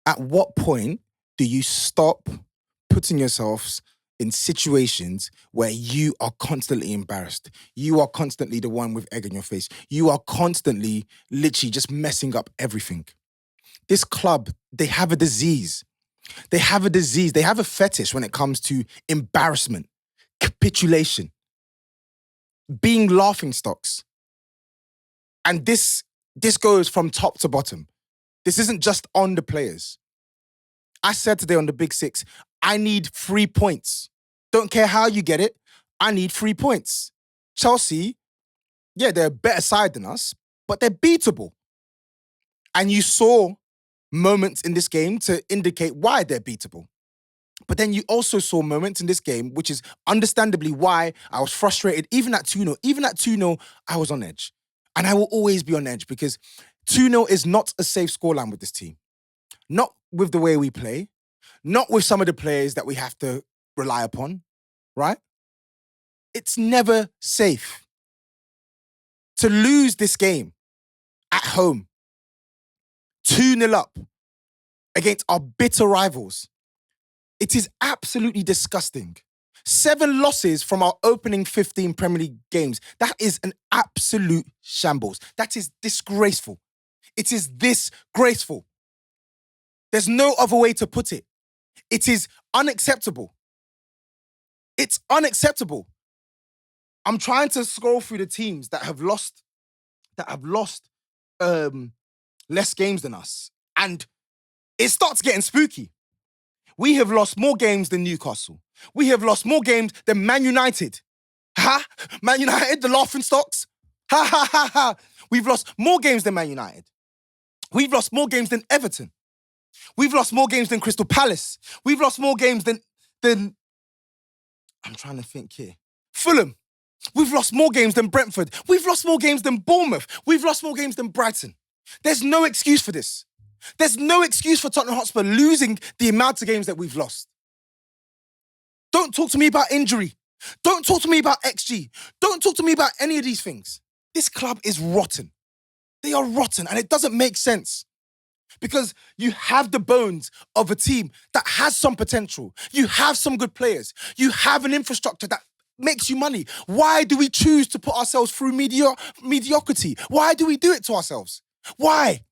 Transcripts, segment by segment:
At what point do you stop putting yourselves in situations where you are constantly embarrassed? You are constantly the one with egg in your face. You are constantly literally just messing up everything. This club, they have a disease. They have a disease. They have a fetish when it comes to embarrassment, capitulation, being laughing stocks. And this goes from top to bottom. This isn't just on the players. I said today on the Big Six, I need 3 points. Don't care how you get it. I need 3 points. Chelsea, yeah, they're a better side than us, but they're beatable. And you saw moments in this game to indicate why they're beatable. But then you also saw moments in this game, which is understandably why I was frustrated. Even at 2-0, I was on edge. And I will always be on edge because 2-0 is not a safe scoreline with this team. Not with the way we play, not with some of the players that we have to rely upon, right? It's never safe. To lose this game at home, 2-0 up against our bitter rivals, it is absolutely disgusting. 7 losses from our opening 15 Premier League games. That is an absolute shambles. That is disgraceful. It is disgraceful. There's no other way to put it. It is unacceptable. It's unacceptable. I'm trying to scroll through the teams that have lost less games than us. And it starts getting spooky. We have lost more games than Newcastle. We have lost more games than Man United. Ha? Man United, the laughing stocks? Ha ha ha ha. We've lost more games than Man United. We've lost more games than Everton. We've lost more games than Crystal Palace. We've lost more games than I'm trying to think here. Fulham. We've lost more games than Brentford. We've lost more games than Bournemouth. We've lost more games than Brighton. There's no excuse for this. There's no excuse for Tottenham Hotspur losing the amount of games that we've lost. Don't talk to me about injury. Don't talk to me about XG. Don't talk to me about any of these things. This club is rotten. They are rotten, and it doesn't make sense. Because you have the bones of a team that has some potential. You have some good players. You have an infrastructure that makes you money. Why do we choose to put ourselves through mediocrity? Why do we do it to ourselves? Why?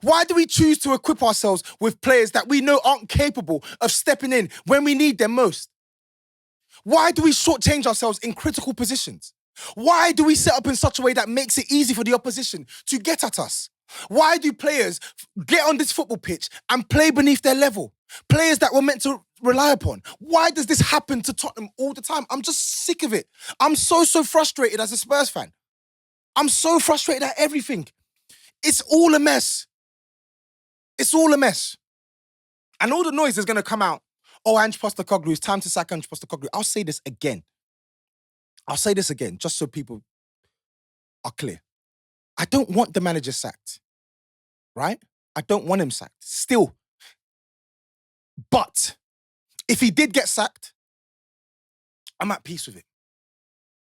Why do we choose to equip ourselves with players that we know aren't capable of stepping in when we need them most? Why do we shortchange ourselves in critical positions? Why do we set up in such a way that makes it easy for the opposition to get at us? Why do players get on this football pitch and play beneath their level? Players that we're meant to rely upon. Why does this happen to Tottenham all the time? I'm just sick of it. I'm so frustrated as a Spurs fan. I'm so frustrated at everything. It's all a mess. It's all a mess. And all the noise is going to come out. Oh, Ange Postecoglou, it's time to sack Ange Postecoglou. I'll say this again, just so people are clear. I don't want the manager sacked, right? I don't want him sacked, still. But if he did get sacked, I'm at peace with it.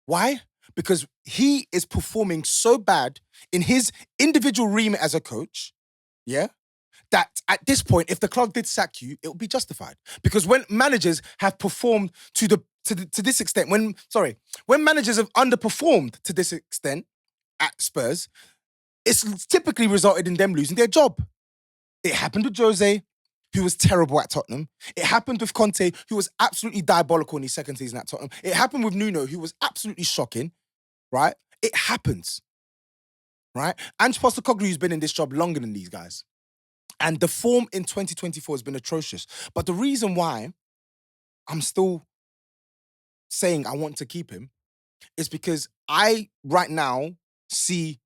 Why? Because he is performing so bad in his individual remit as a coach, yeah, that at this point, if the club did sack you, it would be justified. Because when managers have performed to this extent, when managers have underperformed to this extent at Spurs, it's typically resulted in them losing their job. It happened with Jose, who was terrible at Tottenham. It happened with Conte, who was absolutely diabolical in his second season at Tottenham. It happened with Nuno, who was absolutely shocking, right? It happens, right? Ange Postecoglou has been in this job longer than these guys. And the form in 2024 has been atrocious. But the reason why I'm still saying I want to keep him is because I, right now, see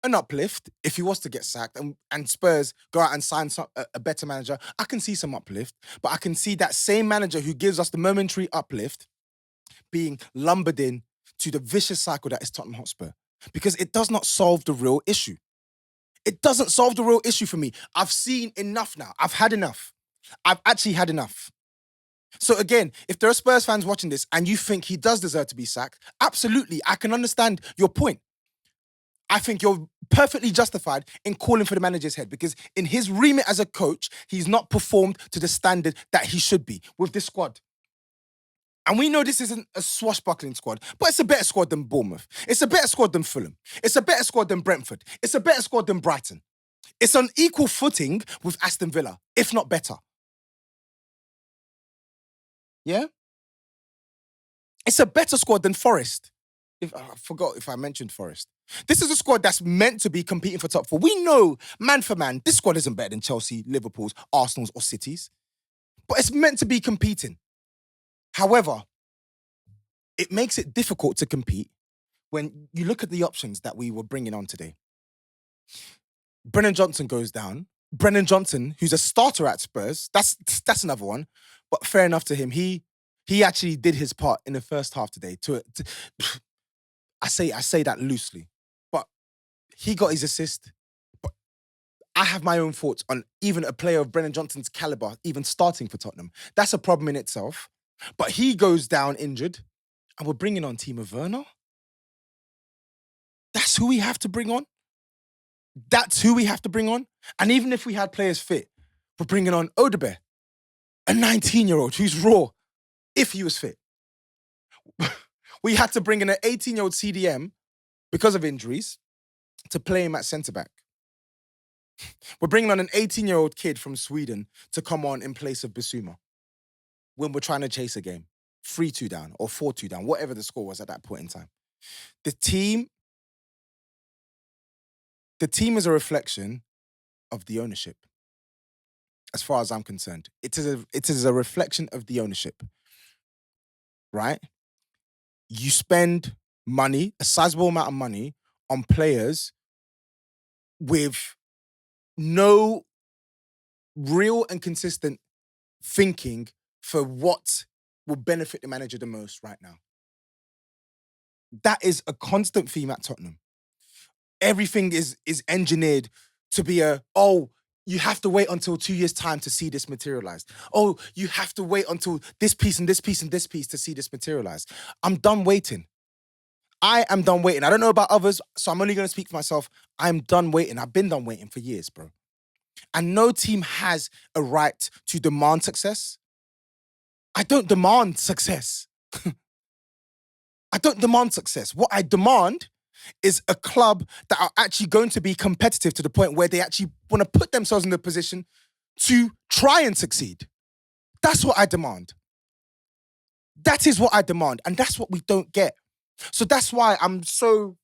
an uplift if he was to get sacked and Spurs go out and sign a better manager. I can see some uplift, but I can see that same manager who gives us the momentary uplift being lumbered in to the vicious cycle that is Tottenham Hotspur, because it does not solve the real issue. It doesn't solve the real issue for me. I've seen enough now. I've had enough. I've actually had enough. So again, if there are Spurs fans watching this and you think he does deserve to be sacked, absolutely, I can understand your point. I think you're perfectly justified in calling for the manager's head because in his remit as a coach, he's not performed to the standard that he should be with this squad. And we know this isn't a swashbuckling squad, but it's a better squad than Bournemouth. It's a better squad than Fulham. It's a better squad than Brentford. It's a better squad than Brighton. It's on equal footing with Aston Villa, if not better. Yeah? It's a better squad than Forest. I forgot if I mentioned Forest. This is a squad that's meant to be competing for top four. We know, man for man, this squad isn't better than Chelsea, Liverpool's, Arsenal's, or City's. But it's meant to be competing. However, it makes it difficult to compete when you look at the options that we were bringing on today. Brennan Johnson goes down. Brennan Johnson, who's a starter at Spurs, that's another one. But fair enough to him. He actually did his part in the first half today. I say that loosely, but he got his assist. But I have my own thoughts on even a player of Brennan Johnson's caliber even starting for Tottenham. That's a problem in itself. But he goes down injured, and we're bringing on Timo Werner. That's who we have to bring on. That's who we have to bring on. And even if we had players fit, we're bringing on Odebe, a 19-year-old who's raw, if he was fit. We had to bring in an 18-year-old CDM because of injuries to play him at centre-back. We're bringing on an 18-year-old kid from Sweden to come on in place of Bissouma when we're trying to chase a game. 3-2 down or 4-2 down, whatever the score was at that point in time. The team is a reflection of the ownership, as far as I'm concerned. It is a reflection of the ownership, right? You spend money, a sizable amount of money, on players with no real and consistent thinking for what will benefit the manager the most right now. That is a constant theme at Tottenham. Everything is engineered to be you have to wait until 2 years' time to see this materialize. Oh, you have to wait until this piece and this piece and this piece to see this materialize. I'm done waiting. I am done waiting. I don't know about others, so I'm only going to speak for myself. I'm done waiting. I've been done waiting for years, bro. And no team has a right to demand success. I don't demand success. I don't demand success. What I demand is a club that are actually going to be competitive to the point where they actually want to put themselves in the position to try and succeed. That's what I demand. That is what I demand. And that's what we don't get. So that's why I'm so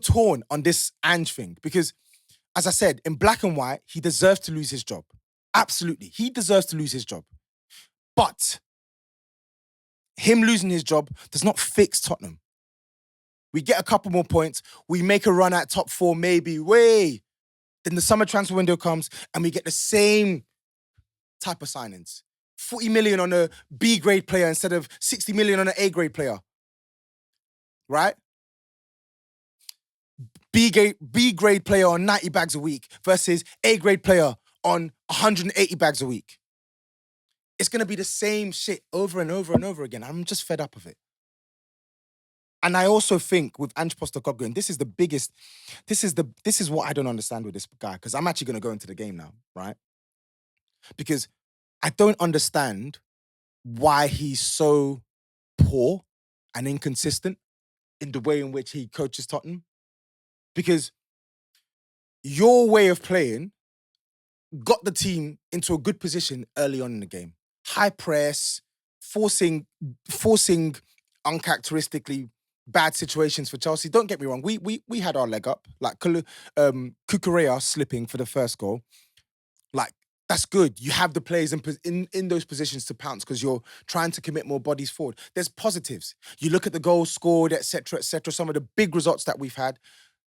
torn on this Ange thing. Because, as I said, in black and white, he deserves to lose his job. Absolutely. He deserves to lose his job. But him losing his job does not fix Tottenham. We get a couple more points. We make a run at top four, maybe. Then the summer transfer window comes and we get the same type of signings. 40 million on a B grade player instead of 60 million on an A grade player. Right? B grade player on 90 bags a week versus A grade player on 180 bags a week. It's going to be the same shit over and over and over again. I'm just fed up of it. And I also think with Ange Postecoglou, this is what I don't understand with this guy, because I'm actually going to go into the game now, right? Because I don't understand why he's so poor and inconsistent in the way in which he coaches Tottenham. Because your way of playing got the team into a good position early on in the game. High press, forcing uncharacteristically bad situations for Chelsea. Don't get me wrong, we had our leg up. Like Kukurea slipping for the first goal. Like, that's good. You have the players in those positions to pounce because you're trying to commit more bodies forward. There's positives. You look at the goals scored, etc., some of the big results that we've had.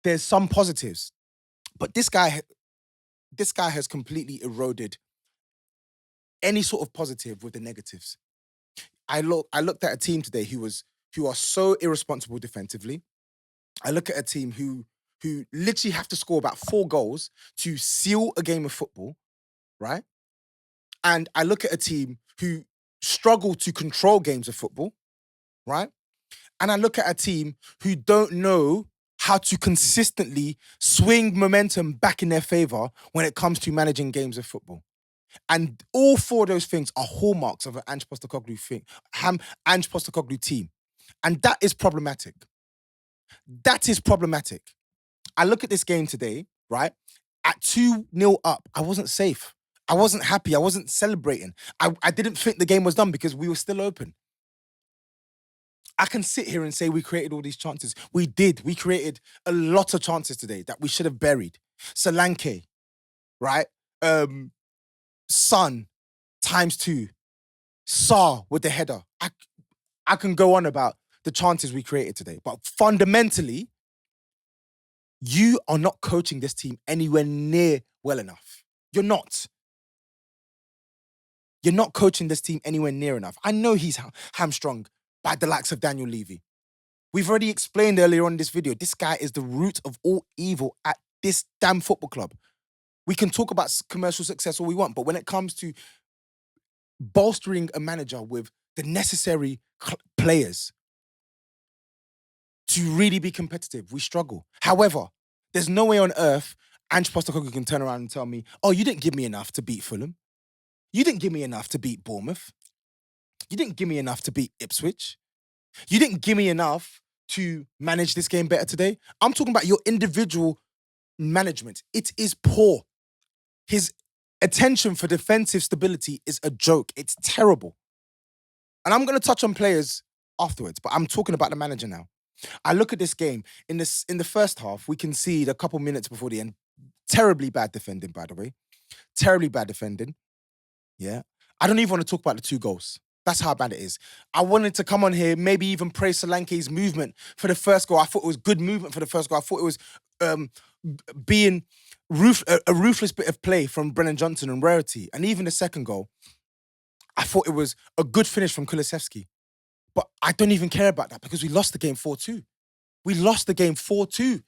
There's some positives. But this guy has completely eroded any sort of positive with the negatives. I looked at a team today who are so irresponsible defensively. I look at a team who literally have to score about 4 goals to seal a game of football, right? And I look at a team who struggle to control games of football, right? And I look at a team who don't know how to consistently swing momentum back in their favor when it comes to managing games of football. And all four of those things are hallmarks of an Ange Postecoglou Ange Postecoglou team. And that is problematic. That is problematic. I look at this game today, right? At 2-0 up, I wasn't safe. I wasn't happy. I wasn't celebrating. I didn't think the game was done because we were still open. I can sit here and say we created all these chances. We did. We created a lot of chances today that we should have buried. Solanke, right? Son, ×2. Sarr with the header. I can go on about the chances we created today. But fundamentally, you are not coaching this team anywhere near well enough. You're not. You're not coaching this team anywhere near enough. I know he's hamstrung by the likes of Daniel Levy. We've already explained earlier on in this video, this guy is the root of all evil at this damn football club. We can talk about commercial success all we want, but when it comes to bolstering a manager with the necessary players to really be competitive, we struggle. However, there's no way on earth Ange Postecoglou can turn around and tell me, oh, you didn't give me enough to beat Fulham. You didn't give me enough to beat Bournemouth. You didn't give me enough to beat Ipswich. You didn't give me enough to manage this game better today. I'm talking about your individual management. It is poor. His attention for defensive stability is a joke. It's terrible. And I'm going to touch on players afterwards, but I'm talking about the manager now. I look at this game. In the first half, we concede a couple minutes before the end. Terribly bad defending, by the way. Terribly bad defending. Yeah. I don't even want to talk about the 2 goals. That's how bad it is. I wanted to come on here, maybe even praise Solanke's movement for the first goal. I thought it was good movement for the first goal. I thought it was being a ruthless bit of play from Brennan Johnson and Rarity. And even the second goal, I thought it was a good finish from Kulusevski. But I don't even care about that because we lost the game 4-2. We lost the game 4-2.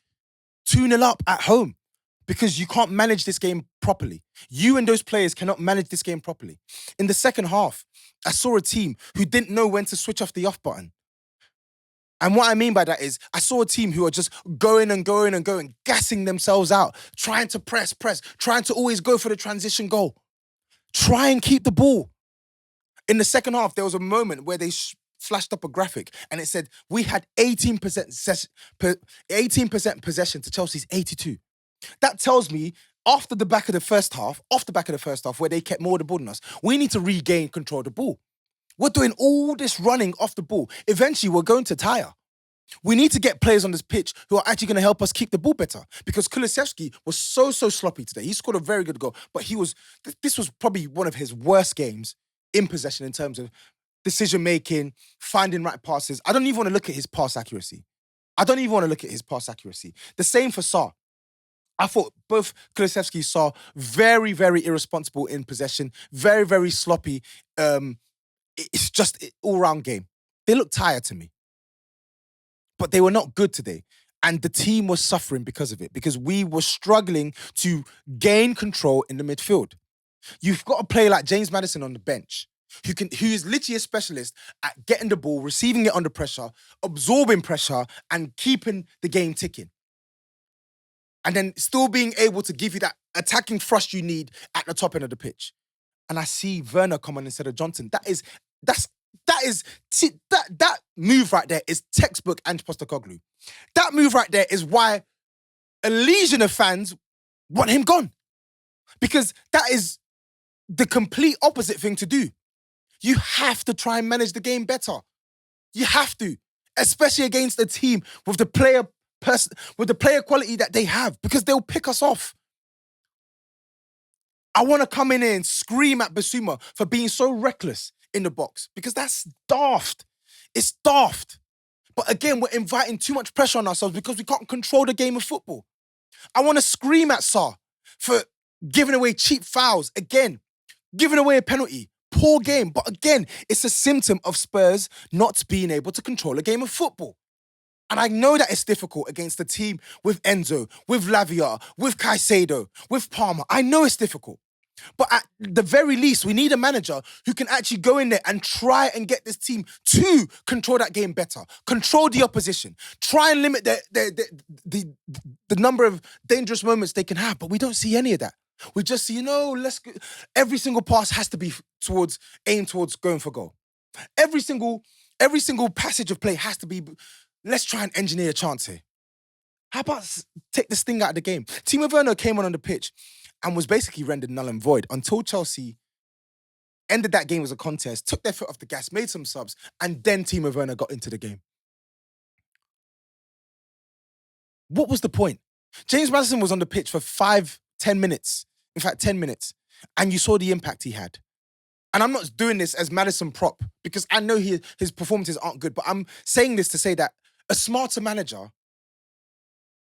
2-0 up at home. Because you can't manage this game properly. You and those players cannot manage this game properly. In the second half, I saw a team who didn't know when to switch off the off button. And what I mean by that is, I saw a team who are just going and going and going, gassing themselves out, trying to press, trying to always go for the transition goal. Try and keep the ball. In the second half, there was a moment where they flashed up a graphic and it said, we had 18% possession to Chelsea's 82. That tells me off the back of the first half, where they kept more of the ball than us, we need to regain control of the ball. We're doing all this running off the ball. Eventually, we're going to tire. We need to get players on this pitch who are actually going to help us keep the ball better. Because Kulusevski was so sloppy today. He scored a very good goal, but this was probably one of his worst games in possession in terms of decision-making, finding right passes. I don't even want to look at his pass accuracy. The same for Sarr. I thought both Kulusevski and Sarr very, very irresponsible in possession, very, very sloppy. It's just an all-round game. They look tired to me. But they were not good today. And the team was suffering because of it, because we were struggling to gain control in the midfield. You've got a player like James Maddison on the bench, who is literally a specialist at getting the ball, receiving it under pressure, absorbing pressure, and keeping the game ticking. And then still being able to give you that attacking thrust you need at the top end of the pitch. And I see Werner come on instead of Johnson. That move right there is textbook Ange Postecoglou. That move right there is why a legion of fans want him gone. Because that is the complete opposite thing to do. You have to try and manage the game better. You have to. Especially against a team with the player quality that they have, because they'll pick us off. I want to come in here and scream at Bissouma for being so reckless in the box, because that's daft. It's daft. But again, we're inviting too much pressure on ourselves because we can't control the game of football. I want to scream at Sarr for giving away cheap fouls. Again, giving away a penalty. Poor game. But again, it's a symptom of Spurs not being able to control a game of football. And I know that it's difficult against a team with Enzo, with Lavia, with Caicedo, with Palmer. I know it's difficult. But at the very least, we need a manager who can actually go in there and try and get this team to control that game better, control the opposition, try and limit the number of dangerous moments they can have. But we don't see any of that. We just see, let's go. Every single pass has to be aimed towards going for goal. Every single passage of play has to be, let's try and engineer a chance here. How about take this thing out of the game? Timo Werner came on the pitch and was basically rendered null and void until Chelsea ended that game as a contest, took their foot off the gas, made some subs, and then Timo Werner got into the game. What was the point? James Maddison was on the pitch for 5-10 minutes. In fact, 10 minutes. And you saw the impact he had. And I'm not doing this as Maddison prop because I know his performances aren't good, but I'm saying this to say that a smarter manager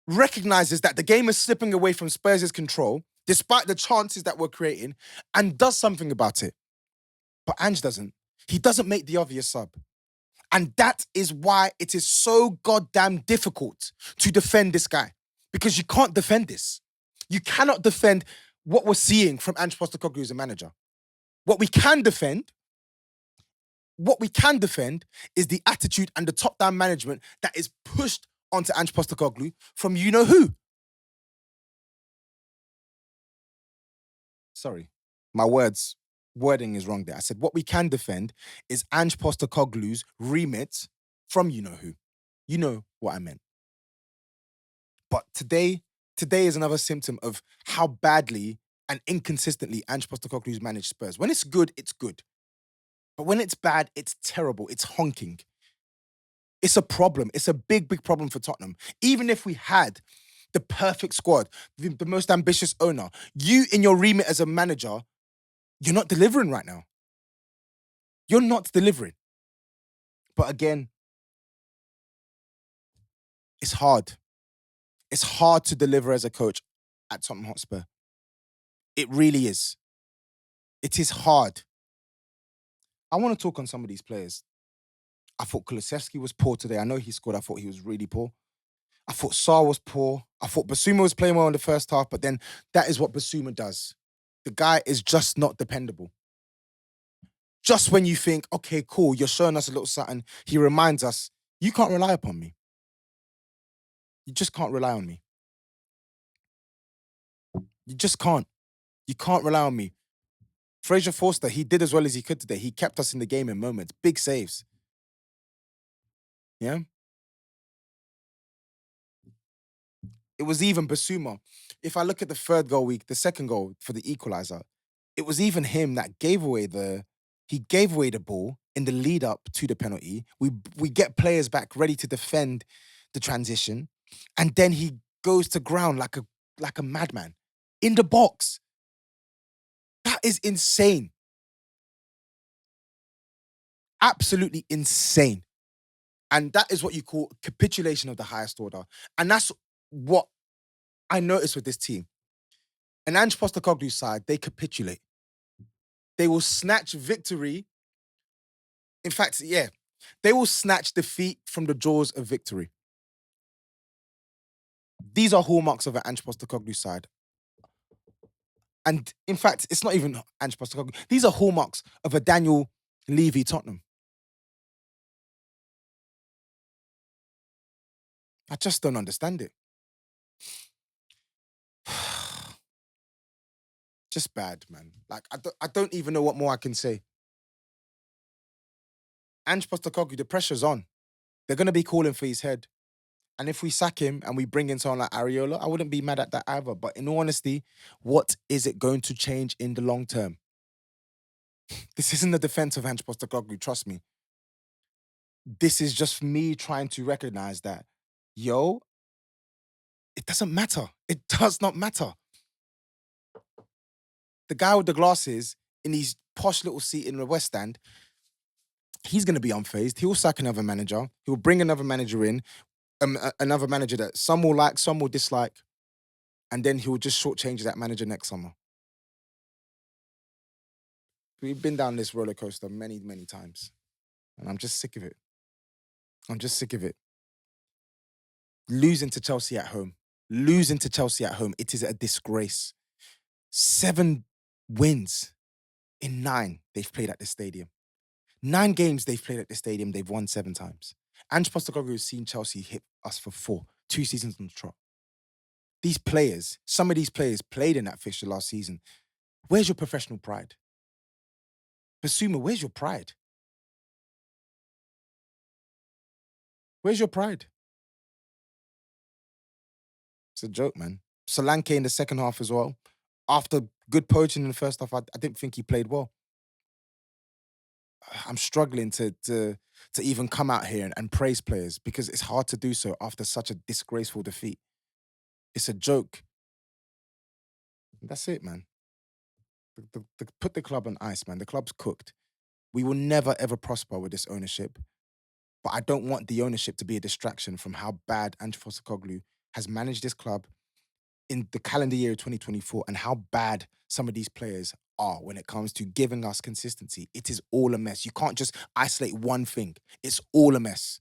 recognizes that the game is slipping away from Spurs' control, despite the chances that we're creating, and does something about it. But Ange doesn't. He doesn't make the obvious sub. And that is why it is so goddamn difficult to defend this guy. Because you can't defend this. You cannot defend what we're seeing from Ange Postecoglou as a manager. What we can defend is the attitude and the top-down management that is pushed onto Ange Postecoglou from you-know-who. Sorry, my wording is wrong there. I said what we can defend is Ange Postecoglou's remit from you-know-who. You know what I meant. But today is another symptom of how badly and inconsistently Ange Postecoglou's managed Spurs. When it's good, it's good. But when it's bad, it's terrible. It's honking. It's a problem. It's a big, big problem for Tottenham. Even if we had the perfect squad, the most ambitious owner, you in your remit as a manager, you're not delivering right now. You're not delivering. But again, it's hard. It's hard to deliver as a coach at Tottenham Hotspur. It really is. It is hard. I want to talk on some of these players. I thought Kulusevski was poor today. I know he scored. I thought he was really poor. I thought Sarr was poor. I thought Basuma was playing well in the first half, but then that is what Basuma does. The guy is just not dependable. Just when you think, okay, cool, you're showing us a little something, he reminds us, you can't rely upon me. You just can't rely on me. You just can't. You can't rely on me. Fraser Forster, he did as well as he could today. He kept us in the game in moments. Big saves. Yeah? It was even Basuma. If I look at the second goal for the equalizer, it was even him that gave away the ball in the lead up to the penalty. We get players back ready to defend the transition, and then he goes to ground like a madman in the box. That is insane. Absolutely insane. And that is what you call capitulation of the highest order. And that's what I noticed with this team. And Ange Postecoglou's side, they capitulate. They will snatch victory. In fact, yeah, they will snatch defeat from the jaws of victory. These are hallmarks of an Ange Postecoglou side. And in fact, it's not even Ange Postecoglou. These are hallmarks of a Daniel Levy Tottenham. I just don't understand it. Just bad, man. Like, I don't even know what more I can say. Ange Postecoglou, the pressure's on. They're going to be calling for his head. And if we sack him and we bring in someone like Areola, I wouldn't be mad at that either. But in all honesty, what is it going to change in the long term? This isn't the defense of Ange Postecoglou, trust me. This is just me trying to recognize that, it doesn't matter. It does not matter. The guy with the glasses in his posh little seat in the West Stand, he's going to be unfazed. He'll sack another manager. He'll bring another manager in, another manager that some will like, some will dislike, and then he'll just shortchange that manager next summer. We've been down this roller coaster many, many times, and I'm just sick of it. I'm just sick of it. Losing to Chelsea at home. It is a disgrace. 7 wins in 9 they've played at the stadium. 9 games they've played at the stadium, they've won 7 times. Ange Postecoglou has seen Chelsea hit us for 4, 2 seasons on the trot. These players, some of these players played in that fixture last season. Where's your professional pride? Basuma, where's your pride? Where's your pride? It's a joke, man. Solanke in the second half as well. After good poaching in the first half, I didn't think he played well. I'm struggling to even come out here and praise players because it's hard to do so after such a disgraceful defeat. It's a joke. That's it, man. Put the club on ice, man. The club's cooked. We will never ever prosper with this ownership. But I don't want the ownership to be a distraction from how bad Ange Postecoglou has managed this club in the calendar year of 2024 and how bad some of these players are when it comes to giving us consistency. It is all a mess. You can't just isolate one thing. It's all a mess.